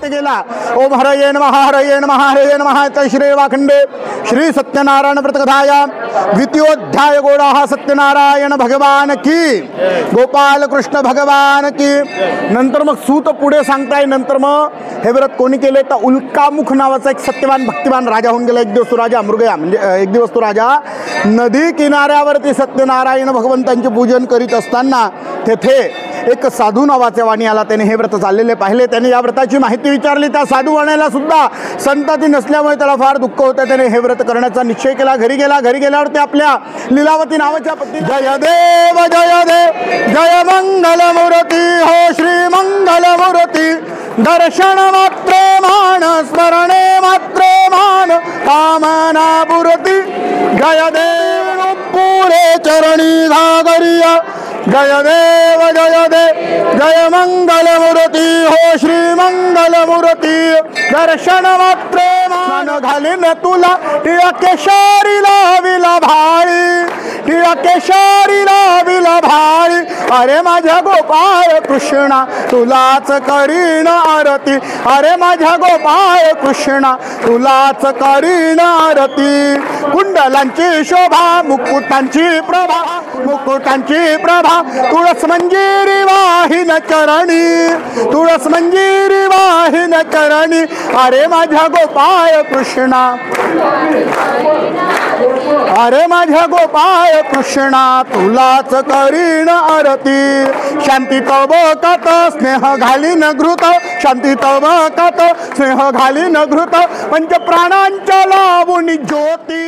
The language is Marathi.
सत्य केला। ओम हरये नमः हरये नमः हरये नमः। तर श्री वाखंडे श्री सत्यनारायण व्रतकथाया द्वितीयोध्याय गोड़ा सत्यनारायण भगवान की, गोपाल कृष्ण भगवान की। नंतर मग सूत पुढे सांगताय, नंतर मग हे व्रत कोणी केले तर उल्कामुख नावाचा एक सत्यवान भक्तिवान राजा होऊन गेला। एक दिवस तो राजा मृगया म्हणजे एक दिवस तो राजा नदी किनाऱ्यावरती सत्यनारायण भगवंतांचे पूजन करीत असताना तेथे एक साधू नावाचा वाणी आला। त्याने हे व्रत चाललेले पाहिले, त्याने या व्रताची माहिती विचारली। त्या साधू वाण्याला सुद्धा संतती नसल्यामुळे त्याला फार दुःख होतं। त्याने हे व्रत करण्याचा निश्चय केला। घरी गेला। घरी गेल्यावर ते आपल्या लीलावती नावाच्या पत्नी जय देव जय मंगल मूर्ती हो श्री मंगल मूर्ती, दर्शन मात्र मान स्मरणे मात्र मान कामना पुरती, जय देव पुरे चरणी घागरिया, जय देव जय मंगल मूर्ती हो श्री मंगल मूर्ती, दर्शन मात्र मान घालीन तुला टिळा केशरीला विला भाळी, टिळा केशरीला विला भाळी, अरे माझ्या गोपाळ कृष्णा तुलाच करीन आरती, अरे माझ्या गोपाळ कृष्णा तुलाच करीन आरती, कुंडलांची शोभा मुकुटांची प्रभा, मुकुटांची प्रभा, तुळस मंजिरी वाहिन चरणी, तुळस मंजिरी वाहिन चरणी, अरे माझ्या गोपाळ कृष्णा, अरे माझ्या गोपाळ कृष्णा तुलाच करीन आरती, शांती तव कत स्नेह घालीन घृत, शांती तव कत स्नेह घालीन घृत, पंच प्राणांच्या लावून ज्योती।